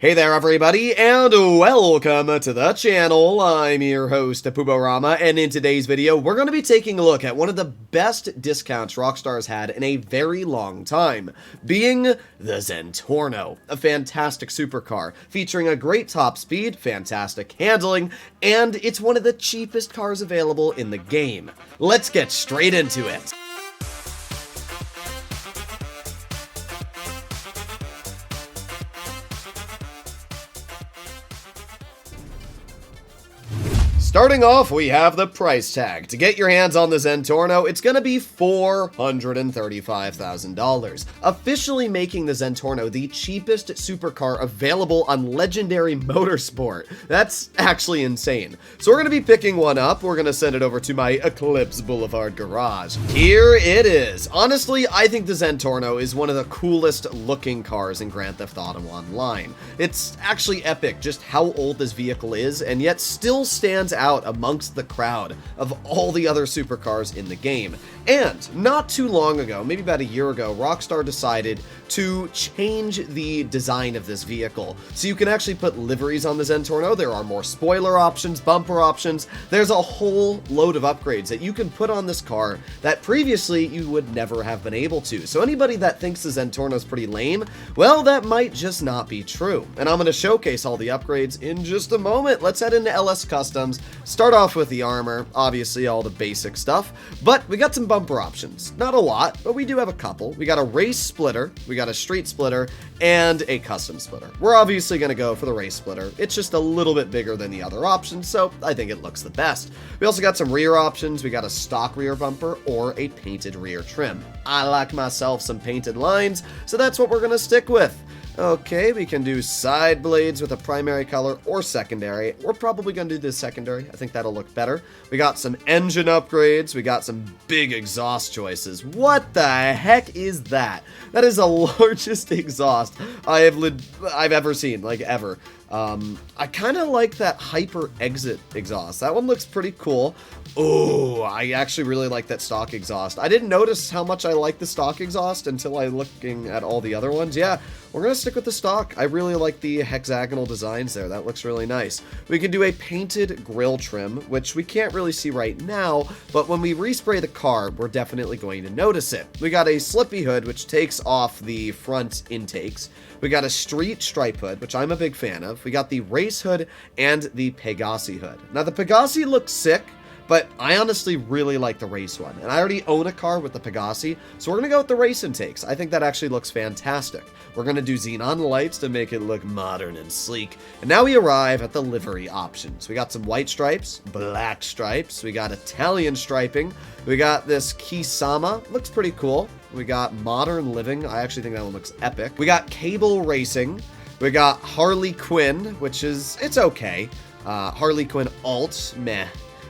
Hey there everybody, and welcome to the channel. I'm your host, Puborama, and in today's video, we're going to be taking a look at one of the best discounts Rockstar's had in a very long time, being the Zentorno, a fantastic supercar, featuring a great top speed, fantastic handling, and it's one of the cheapest cars available in the game. Let's get straight into it. Starting off, we have the price tag. To get your hands on the Zentorno, it's going to be $435,000, officially making the Zentorno the cheapest supercar available on Legendary Motorsport. That's actually insane. So we're going to be picking one up. We're going to send it over to my Eclipse Boulevard garage. Here it is. Honestly, I think the Zentorno is one of the coolest looking cars in Grand Theft Auto Online. It's actually epic just how old this vehicle is, and yet still stands out amongst the crowd of all the other supercars in the game. And not too long ago, maybe about a year ago, Rockstar decided to change the design of this vehicle. So you can actually put liveries on the Zentorno. There are more spoiler options, bumper options. There's a whole load of upgrades that you can put on this car that previously you would never have been able to. So anybody that thinks the Zentorno is pretty lame, well, that might just not be true. And I'm going to showcase all the upgrades in just a moment. Let's head into LS Customs. Start off with the armor, obviously all the basic stuff, but we got some bumper options. Not a lot, but we do have a couple. We got a race splitter, we got a street splitter, and a custom splitter. We're obviously going to go for the race splitter. It's just a little bit bigger than the other options, so I think it looks the best. We also got some rear options. We got a stock rear bumper or a painted rear trim. I like myself some painted lines, so that's what we're going to stick with. Okay, we can do side blades with a primary color or secondary. We're probably going to do the secondary. I think that'll look better. We got some engine upgrades. We got some big exhaust choices. What the heck is that? That is the largest exhaust I've ever seen, like ever. I kind of like that hyper exit exhaust. That one looks pretty cool. Oh, I actually really like that stock exhaust. I didn't notice how much I like the stock exhaust until I looking at all the other ones. Yeah, we're going to stick with the stock. I really like the hexagonal designs there. That looks really nice. We can do a painted grille trim, which we can't really see right now, but when we respray the car, we're definitely going to notice it. We got a slippy hood, which takes off the front intakes. We got a street stripe hood, which I'm a big fan of. We got the race hood and the Pegassi hood. Now, the Pegassi looks sick, but I honestly really like the race one. And I already own a car with the Pegassi, so we're going to go with the race intakes. I think that actually looks fantastic. We're going to do xenon lights to make it look modern and sleek. And now we arrive at the livery options. We got some white stripes, black stripes. We got Italian striping. We got this Kisama. Looks pretty cool. We got modern living. I actually think that one looks epic. We got cable racing. We got Harley Quinn, which is, it's okay. Harley Quinn alt, meh.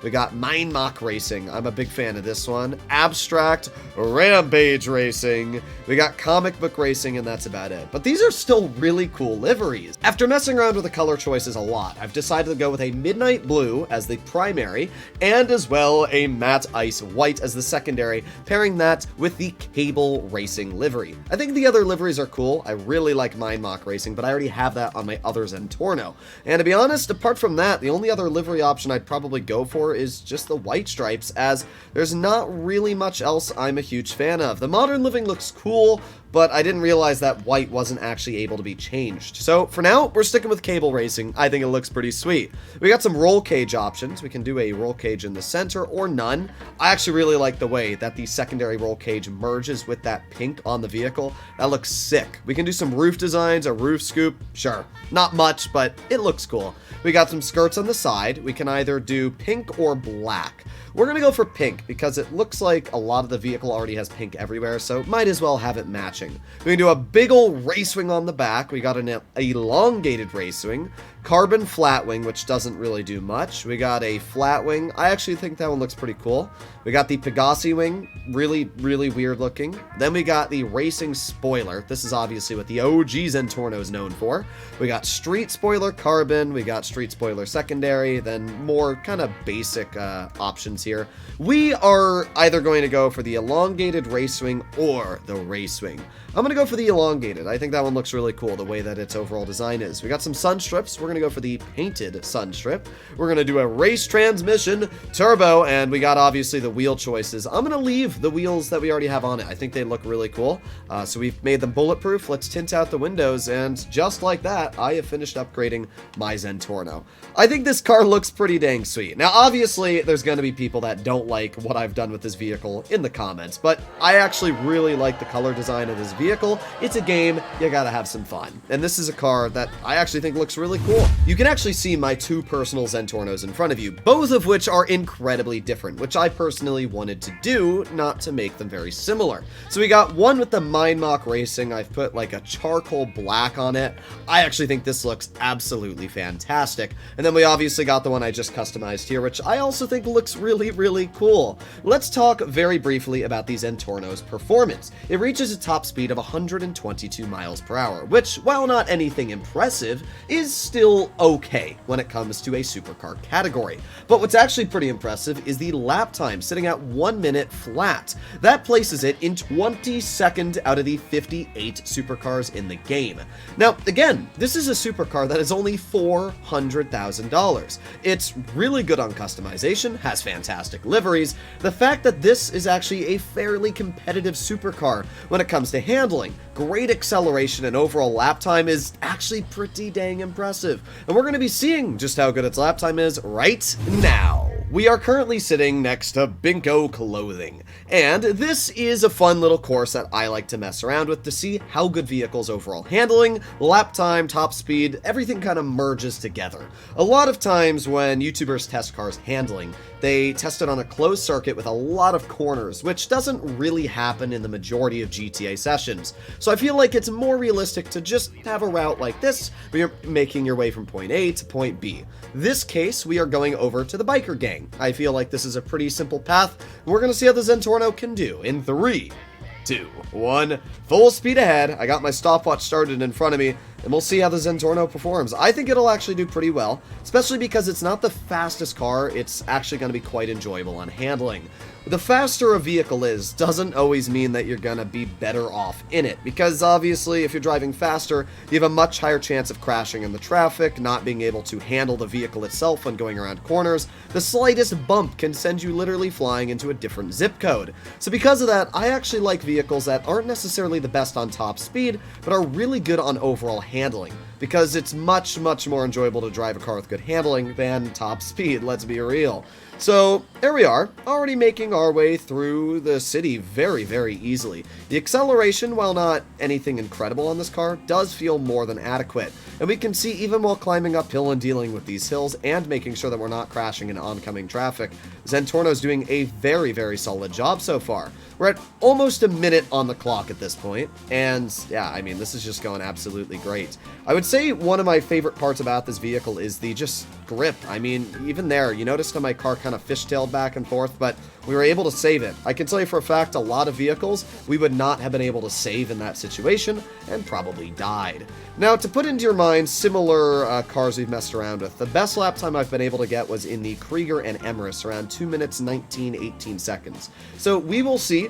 We got Mine Mock Racing. I'm a big fan of this one. Abstract Rampage Racing. We got Comic Book Racing, and that's about it. But these are still really cool liveries. After messing around with the color choices a lot, I've decided to go with a Midnight Blue as the primary, and as well a Matte Ice White as the secondary, pairing that with the Cable Racing livery. I think the other liveries are cool. I really like Mine Mock Racing, but I already have that on my other Zentorno. And to be honest, apart from that, the only other livery option I'd probably go for is just the white stripes, as there's not really much else I'm a huge fan of. The modern living looks cool, but I didn't realize that white wasn't actually able to be changed. So for now, we're sticking with cable racing. I think it looks pretty sweet. We got some roll cage options. We can do a roll cage in the center or none. I actually really like the way that the secondary roll cage merges with that pink on the vehicle. That looks sick. We can do some roof designs, a roof scoop. Sure, not much, but it looks cool. We got some skirts on the side. We can either do pink or black. We're going to go for pink because it looks like a lot of the vehicle already has pink everywhere, so might as well have it matching. We can do a big old race wing on the back. We got an elongated race wing, carbon flat wing, which doesn't really do much. We got a flat wing. I actually think that one looks pretty cool. We got the Pegassi wing, really, really weird looking. Then we got the racing spoiler. This is obviously what the OG Zentorno is known for. We got street spoiler carbon, we got street spoiler secondary, then more kind of basic options here. We are either going to go for the elongated race wing or the race wing. I'm going to go for the elongated. I think that one looks really cool, the way that its overall design is. We got some sun strips. We're going to go for the painted sun strip. We're going to do a race transmission turbo, and we got obviously the wheel choices. I'm going to leave the wheels that we already have on it. I think they look really cool. So we've made them bulletproof. Let's tint out the windows, and just like that, I have finished upgrading my Zentorno. I think this car looks pretty dang sweet. Now, obviously, there's going to be people that don't like what I've done with this vehicle in the comments, but I actually really like the color design of this vehicle. It's a game, you gotta have some fun. And this is a car that I actually think looks really cool. You can actually see my two personal Zentornos in front of you, both of which are incredibly different, which I personally wanted to do, not to make them very similar. So we got one with the Mindmock Racing. I've put like a charcoal black on it. I actually think this looks absolutely fantastic. And then we obviously got the one I just customized here, which I also think looks really, really cool. Let's talk very briefly about the Zentorno's performance. It reaches a top speed of 122 miles per hour, which, while not anything impressive, is still okay when it comes to a supercar category. But what's actually pretty impressive is the lap time, sitting at 1 minute flat. That places it in 22nd out of the 58 supercars in the game. Now, again, this is a supercar that is only $400,000. It's really good on customization, has fantastic liveries. The fact that this is actually a fairly competitive supercar when it comes to handling, great acceleration, and overall lap time is actually pretty dang impressive. And we're going to be seeing just how good its lap time is right now. We are currently sitting next to Binco Clothing, and this is a fun little course that I like to mess around with to see how good vehicles overall handling, lap time, top speed, everything kind of merges together. A lot of times when YouTubers test cars handling, they test it on a closed circuit with a lot of corners, which doesn't really happen in the majority of GTA sessions. So I feel like it's more realistic to just have a route like this, where you're making your way from point A to point B. This case, we are going over to the biker gang. I feel like this is a pretty simple path, and we're going to see how the Zentorno can do in 3, 2, 1, full speed ahead. I got my stopwatch started in front of me, and we'll see how the Zentorno performs. I think it'll actually do pretty well, especially because it's not the fastest car. It's actually going to be quite enjoyable on handling. The faster a vehicle is doesn't always mean that you're going to be better off in it, because obviously if you're driving faster, you have a much higher chance of crashing in the traffic, not being able to handle the vehicle itself when going around corners. The slightest bump can send you literally flying into a different zip code. So because of that, I actually like vehicles that aren't necessarily the best on top speed, but are really good on overall handling, because it's much, much more enjoyable to drive a car with good handling than top speed, let's be real. So, there we are, already making our way through the city very, very easily. The acceleration, while not anything incredible on this car, does feel more than adequate. And we can see even while climbing uphill and dealing with these hills and making sure that we're not crashing into oncoming traffic, Zentorno's doing a very, very solid job so far. We're at almost a minute on the clock at this point, and yeah, I mean, this is just going absolutely great. I would say one of my favorite parts about this vehicle is the just grip. I mean, even there, you noticed how my car kind of fishtailed back and forth, but we were able to save it. I can tell you for a fact, a lot of vehicles we would not have been able to save in that situation and probably died. Now, to put into your mind similar cars we've messed around with, the best lap time I've been able to get was in the Krieger and Emrys, around 2 minutes 18 seconds. So we will see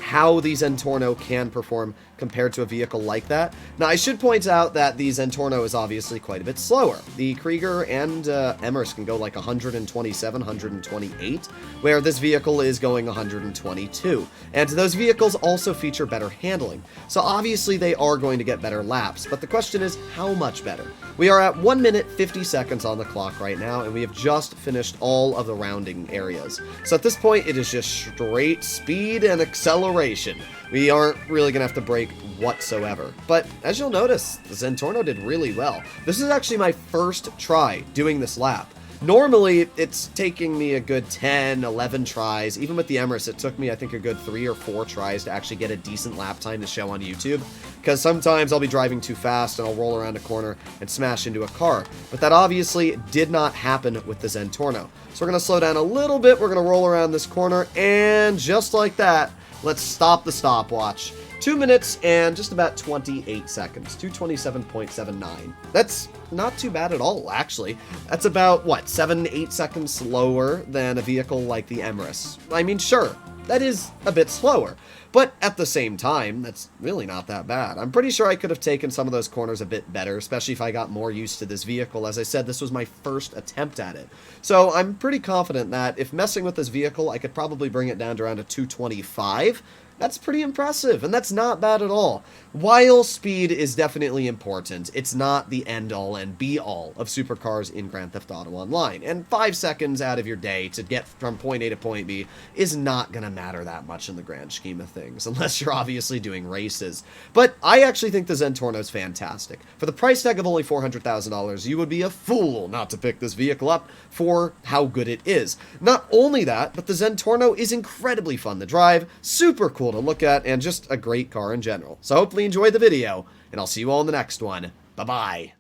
how the Zentorno can perform compared to a vehicle like that. Now, I should point out that the Zentorno is obviously quite a bit slower. The Krieger and Emrys can go like 127, 128, where this vehicle is going 122. And those vehicles also feature better handling. So obviously they are going to get better laps, but the question is, how much better? We are at 1 minute 50 seconds on the clock right now, and we have just finished all of the rounding areas. So at this point, it is just straight speed and acceleration. We aren't really going to have to brake whatsoever. But as you'll notice, the Zentorno did really well. This is actually my first try doing this lap. Normally, it's taking me a good 10, 11 tries. Even with the Emrys, it took me, I think, a good 3 or 4 tries to actually get a decent lap time to show on YouTube. because sometimes I'll be driving too fast and I'll roll around a corner and smash into a car. But that obviously did not happen with the Zentorno. So we're going to slow down a little bit, we're going to roll around this corner, and just like that, let's stop the stopwatch. 2 minutes and just about 28 seconds, 227.79. That's not too bad at all, actually. That's about, what, 7-8 seconds slower than a vehicle like the Emrys. I mean, sure, that is a bit slower, but at the same time, that's really not that bad. I'm pretty sure I could have taken some of those corners a bit better, especially if I got more used to this vehicle. As I said, this was my first attempt at it. So I'm pretty confident that if messing with this vehicle, I could probably bring it down to around a 225. That's pretty impressive, and that's not bad at all. While speed is definitely important, it's not the end-all and be-all of supercars in Grand Theft Auto Online, and 5 seconds out of your day to get from point A to point B is not going to matter that much in the grand scheme of things, unless you're obviously doing races. But I actually think the Zentorno is fantastic. For the price tag of only $400,000, you would be a fool not to pick this vehicle up for how good it is. Not only that, but the Zentorno is incredibly fun to drive, super cool to look at, and just a great car in general. So hopefully you enjoyed the video, and I'll see you all in the next one. Bye-bye.